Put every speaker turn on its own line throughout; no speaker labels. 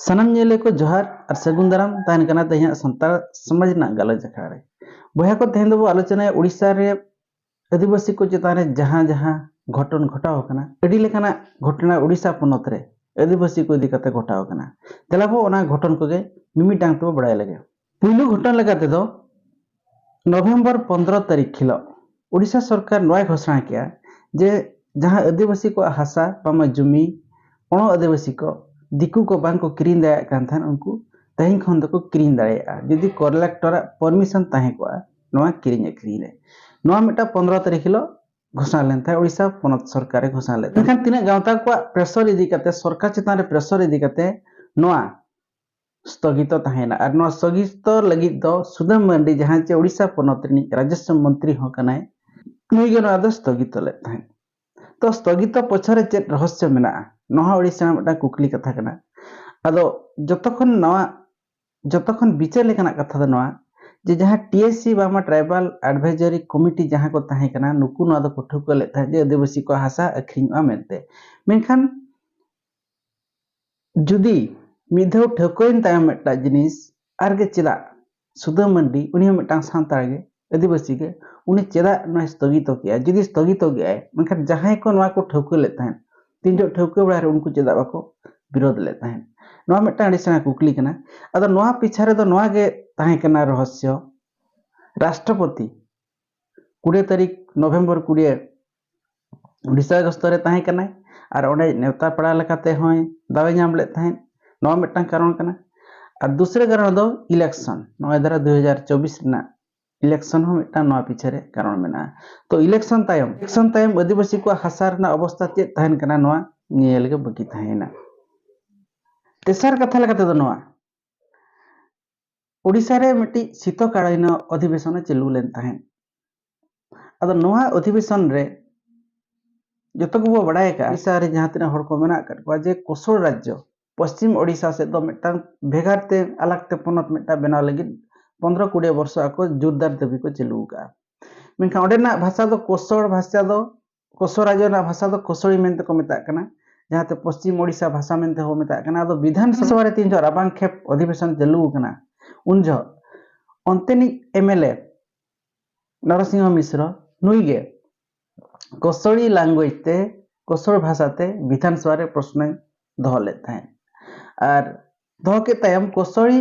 सनम नेले को जोहार और सगुन दाराम तहन कना तेहना संताल समाज ना गलत अखड़ा रे बया को तेहन दो आलोचना उड़ीसा रे आदिवासी को चेतान रे जहां जहां घटन घटाव कना अडी लेकाना घटना उड़ीसा पनत रे आदिवासी को इदी कते घटाव कना तेलाबो ओना घटन को गे मिमिटांग तो बड़ाय लगे पुइलु घटन लगाते दो नवेम्बर 15 तारीख खिलो उड़ीसा सरकार नय घोषणा किया जे जहां आदिवासी को हासा पामा जमी अण आदिवासी को दिकू को बांग को किरीन दाया कान थान उनको तहिं खन दको किरीन दाया जदि कलेक्टर परमिशन ताहे को नवा किरीन अखरीन रे नवा मिटा 15 तारीख हिलो घोषणा लेन था उड़ीसा पनत सरकार घोषणा ले एखान तिना गांवता को प्रेशर इदी कते सरकार चितान रे प्रेशर इदी कते नवा स्थगित ताहेना और नवा स्थगित लगित दो सुदम मंडी जहां चे उड़ीसा पनत रि राजस्व मंत्री हो कनाय नुई गे नवा दो स्थगित ले ताहे तो स्थगित पछरे चेत रहस्य मेना नहा उड़ीसा में कुकली कथा कना अदो जतखन विचार लेकाना कथा दो नवा जे जहां टीएससी बामा ट्राइबल एडवाइजरी कमिटी जहां को ताहे कना नुकु नवा दो ठुक ले था जे आदिवासी को हासा अखरिङा मेनते मेनखान जुदी मिधौ ठकोइन तायम मेटा जिनिस आरगे चेदा सुदा मंडी उनी मेटांग सांतार गे आदिवासी के उनी चेदा न स्थगित किया जुदी स्थगित गया मेनखान जहां को नवा को ठक ले था तीन जो ठौके बड़ा उनको चेदा बाको विरोध ले ताहें नवा मिट्टा अड़ीसा कुकली कना अदो नवा पिछा रे दो नवा गे ताहें कना रहस्य राष्ट्रपति 20 तारीख नवेम्बर 20 उड़ीसा गस्त रे ताहें कना और ओंडे नेवता पड़ा लेकाते होय दावे नाम ले ताहें नवा मिट्टा कारण कना और दूसरे कारण दो इलेक्शन नवा दरा 2024 ना इलेक्शन हो मिट्टा नवा पिछे रे कारण मेना तो इलेक्शन तायम आदिवासी को हासार ना अवस्था चे ताहेन कना नवा नियल के बकी ताहेना तेसार कथा लगाते दो नवा ओडिसा रे मिट्टी शीतकालीन अधिवेशन चालू लेन ताहेन अदो नवा अधिवेशन रे जतो को बड़ाय का ओडिसा रे जहां तिना हड़ को मेना कटवा जे कोसल राज्य पश्चिम ओडिसा से दो मिट्टा भेगारते अलगते पनत मिट्टा बनाव लगी 15-20 वर्ष आको जोरदार दाबी को चालू का मेनखा ओडेना भाषा दो कोसल भाषा दो कोसल राज्य ना भाषा दो कोसली मेनते को मेता कना जहां ते पश्चिम ओडिसा भाषा मेनते हो मेता कना दो विधानसभा रे 3 राबांग खेप अधिवेशन चालू कना उनजो अंतेनी एमएलए नरसिंह मिश्र नुईगे कोसली लैंग्वेज ते कोसल भाषा ते विधानसभा रे प्रश्न दह लेता है और दह के तायम कोसली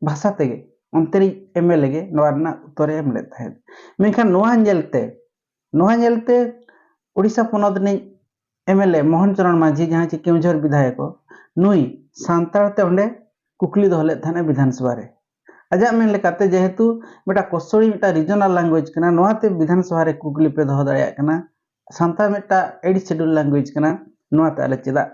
भाषा ते अंतरी एमएलए गे नवारना उत्तर एम लेता है मेनखान नोहा नेलते ओडिसा पनत नि एमएलए मोहन चरण माझी जहां चे केउझर विधायक नुई सांताल ते ओंडे कुकली दह लेता है विधानसभा रे अजा मेन लेकाते जेहेतु बेटा कोसली मेटा रीजनल लैंग्वेज कना नोआते विधानसभा रे कुकली पे दह दाया कना सांता मेटा एडी शेड्यूल लैंग्वेज कना नोआते आले चेदा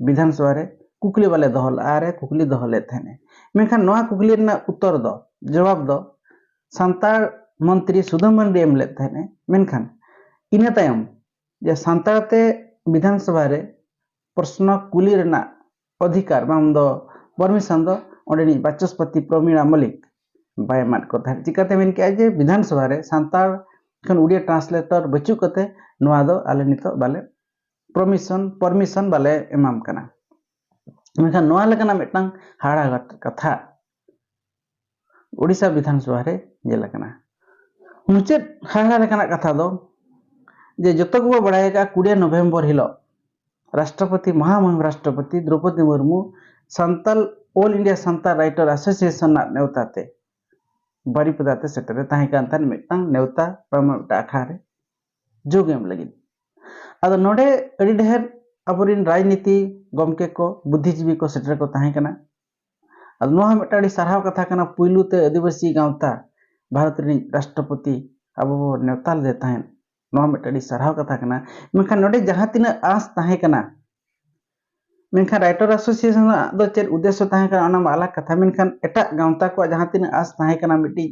विधानसभा रे कुकली वाले दहल आरे कुकली दहले थेने मेखान नोआ कुकली ना उत्तर दो जवाब दो सांताल मंत्री सुदम मंडी एम ले थेने मेनखान इना तायम जे सांतालते विधानसभा रे प्रश्न कुली रेना अधिकार बाम दो परमिशन दो ओंडेनी बाचस्पति प्रमीणा मलिक बायमाट को था चिकाते मेन के जे विधानसभा रे सांताल खन उड़िया ट्रांसलेटर बचु कते नोआ दो आले नितो बाले परमिशन बाले एमाम कना मेखान नोआ लेकना मिटनां हाड़ा कथा ओडिसा विधानसभा रे जेला कना मुचेद हाड़ा लेकना कथा दो जे जतो को बड़ाय का 20 नवेम्बर हिलो राष्ट्रपति महामहिम राष्ट्रपति Droupadi Murmu Santal all India Santal writer association ना नेवताते बारीपदाते सेटरे ताहे कान थान मिटनां नेवता प्रमटा आखारे जोगेम लगी अद नोडे अडी ढेर अबरिन राजनीति गमके को बुद्धिजीवी को सेटर को ताहे कना अद नोहा मिटाड़ी सरहाव कथा कना पुइलुते आदिवासी गांवता भारत रि राष्ट्रपति अब नेवता दे ताहे नोहा मिटाड़ी सरहाव कथा कना मेखान नोडे जहां तिना आस ताहे कना मेनखान राइटर एसोसिएशन दो चेर उद्देश्य ताहे कना ओना अलग कथा मेनखान एटा गांवता को जहां तिना आस ताहे कना मिटी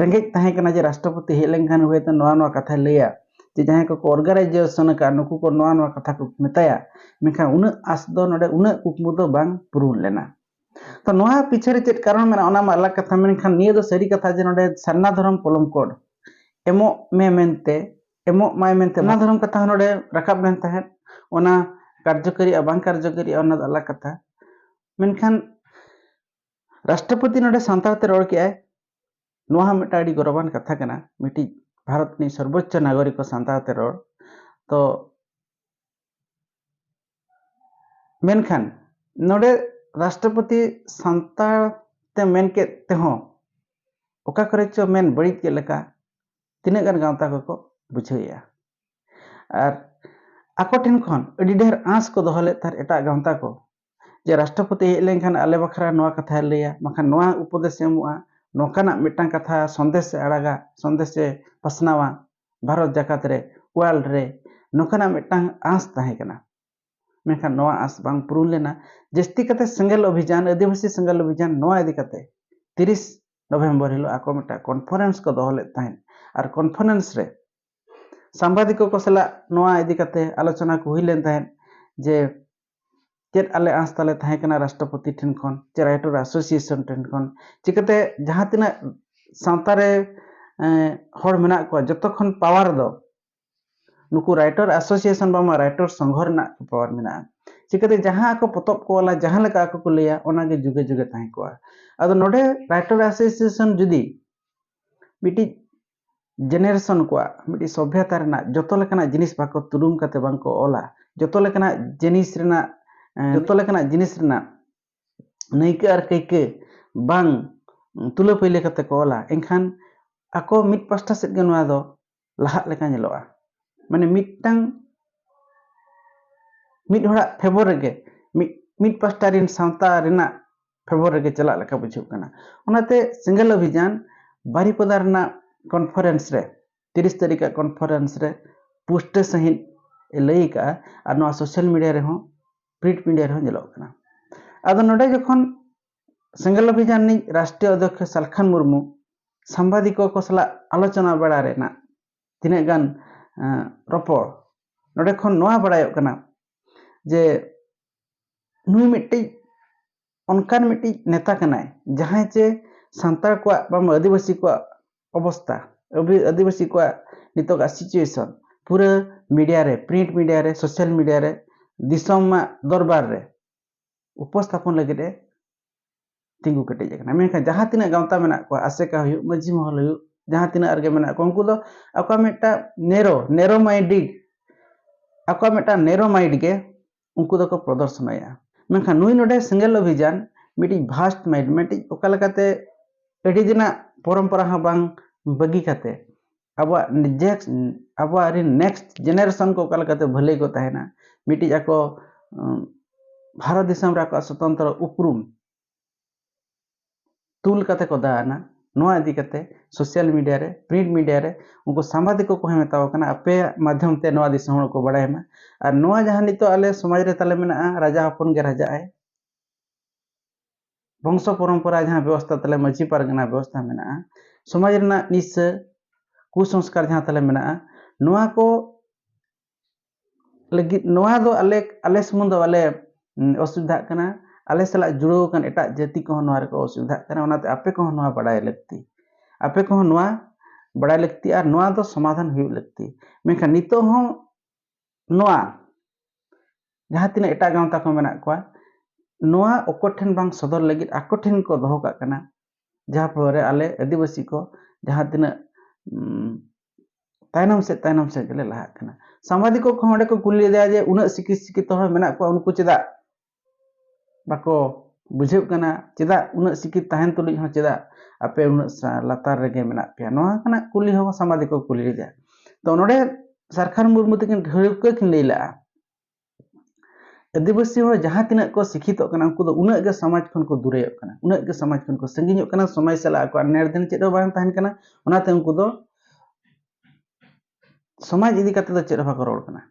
रेंगेज ताहे कना जे राष्ट्रपति हे लेंखान होय त नोआ कथा लेया जे जहां को ऑर्गेनाइजेशन का नुकु को नोआ कथा को मेताया मेनखान उन आस दो नोडे उन कुकमु दो बांग पुरून लेना तो नोआ पीछे रे चेट कारण मेना ओना अलग कथा मेनखान निये दो सरी कथा जे नोडे सरना धर्म पोलम कोड एमो मेनते माय मेनते ना धर्म कथा नोडे रकाब लेन ताहे ओना कार्यकारी बांग कार्यकारी ओना अलग कथा मेनखान राष्ट्रपति नोडे सान्तालते रोड केआय नोहा मिटा अडी गौरवान कथा कना मिटी भारत नि सर्वोच्च नागरिक को सान्तालते रोड तो मेनखान नोडे राष्ट्रपति सान्ताल ते मेन के तेहो ओका करे चो मेन बड़ी के लेका तिने गान गांवता को बुझाइया और आको ठेन खन अडी ढेर आस को दोहले तार एटा गांवता को जे राष्ट्रपति हेज लेनखान आले बखरा नोआ कथा लैया मखान नोआ उपदेश एमुआ नोकाना मिटांग कथा संदेश आड़ागा संदेश पसनावा भारत जाकात रे वर्ल्ड रे नोकाना मिटांग आस ताहे कना मेखान नोआ आस बांग पुरून लेना जस्ती कते सेंगेल अभियान आदिवासी सेंगेल अभियान नोआ इदी कते 30 नवंबर हिलो आको मिटा कॉन्फ्रेंस को दोहले ताहे और कॉन्फ्रेंस रे सांबादिक को सला नोआ इदी कते आलोचना को हुई लेन ताहे जे चेत आले आस ताले ताहे कना राष्ट्रपति ठेन खन चे राइटर एसोसिएशन ठेन खन चिकते जहां तिना सावता रे हर मेना को जतो खन पावर दो नुकु राइटर एसोसिएशन बामा राइटर संघर ना पावर मेना चिकते जहां को पोतप को वाला जहां लेका को लिया ओना गे जुगे जुगे ताहे को आदो नोडे राइटर एसोसिएशन जुदी मिटी जेनेरेशन को मिटी सभ्यता रेना जतो लेकना जिनिस बाको तुरुम कते बांको ओला जतो लेकना जिनिस रेना जतो लेकना जिनिस रेना नैके और कैके बांग तुले पहिले कते को ओला एनखान आको मिट पास्टा सेट गे नोआ दो लाहा लेका नेलोआ माने मिटटांग मिट होड़ा फेवर रेगे मिट पास्टा रिन सावता रेना फेवर रेगे चला लेका बुझु कना ओनाते सिंगल अभियान बारीपदा रेना कॉन्फ्रेंस रे 30 तारीख का कॉन्फ्रेंस रे पोस्ट सही लई का और नोआ सोशल मीडिया रे हो प्रिंट मीडिया रे हो नेलो कना आदो नोडे जखन सिंगल अभियान नि राष्ट्रीय अध्यक्ष सालखान मुर्मू सांबादिक को सला आलोचना बड़ा रेना तिने गान रपड़ नोडे खन नोआ बड़ायो कना जे नुई मिट्टी अनकान मिट्टी नेता कनाय जहां चे सांताल को बाम आदिवासी को अवस्था आदिवासी को नितोगा सिचुएशन पूरा मीडिया रे प्रिंट मीडिया रे सोशल मीडिया रे दिसम दरबार रे उपस्थापन लगे रे तिंगु कटे जकना मेखा जहां तिना गांवता मेना को आसेका हुयु मजी महल हुयु जहां तिना अर्गे मेना को उनको दो आका मेटा नेरो माइंडेड आका मेटा नेरो माइंड गे उनको दो को प्रदर्शनया मेखा नुई नोडे सिंगल अभियान मिटी भास्ट माइंड मिटी ओका लकाते एडी दिना परंपरा हा बांग बगी काते अब नेक्स्ट जेनेरेशन को ओका लकाते भले को ताहेना मिटी जाको भारत दिसम रा को स्वतंत्र उपरूम तुल काते को दाना नोआ इदी काते सोशल मीडिया रे प्रिंट मीडिया रे उनको सांबादिक को मेताव कना अपे माध्यम ते नोआ दिसम को बड़ायमा और नोआ जहां नितो आले समाज रे ताले मेना राजा हपन गे राजा आए वंश परंपरा जहां व्यवस्था तले मजी पारगना व्यवस्था मेना समाज रेना निस कुसंस्कार जहां तले मेना नोआ को लगी नोआ दो आले सुमुंद वाले असुविधा कना आले सला जुड़ो कन एटा जाति को नोआ रे को असुविधा कना ओनाते आपे को नोआ बड़ाय लगती आपे को नोआ बड़ाय लगती और नोआ दो समाधान हुई लगती मेखा नितो हो नोआ जहां तिना एटा गांवता को मेना को नोआ ओकोठेन बांग सदर लगी आकोठेन को दोहो का कना जहां पर आले आदिवासी को जहां तिना तायनम से गले लहा कना सांबादिक को खंडे को कुली दे जे उना सिकित हो मेना को उनको चेदा बाको बुझेब कना चेदा उना सिकित ताहन तुलि हो चेदा आपे उना लातार रेगे मेना पे नोआ कना कुली हो सांबादिक को कुली दे तो नोडे सरकार मुर्मू तकिन ढेउके किन लैला आदिवासी हो जहां तिना को शिक्षित कना उनको दो उना के समाज खन को दूरे कना उना के समाज खन को संगिញकना समय सला को नेर दिन चेदो बांग ताहन कना ओनाते उनको दो समाज इदी कते दो चेद भाको रोड कना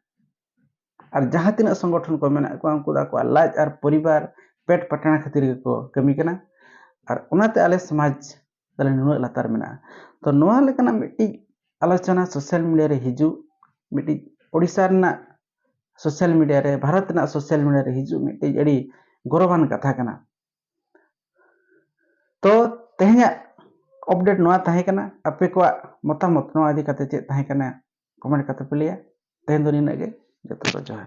और जहां तिना संगठन को मेना को उनको दा को लाज और परिवार पेट पटाना खातिर को कमी कना और ओनाते आले समाज तले नुना लातार मेना तो नोआ लेकना मिटी आलोचना सोशल मीडिया रे हिजु मिटी ओडिसा रना सोशल मीडिया रे भारत ना सोशल मीडिया रे हिजु मिटी अड़ी गौरवान कथा कना तो तेहया अपडेट नोआ ताहे कना आपे को मतामत नोआ इदी कते चे ताहे कना कमेंट कते पे लिया तेहन दो निना गे जतो जोहार।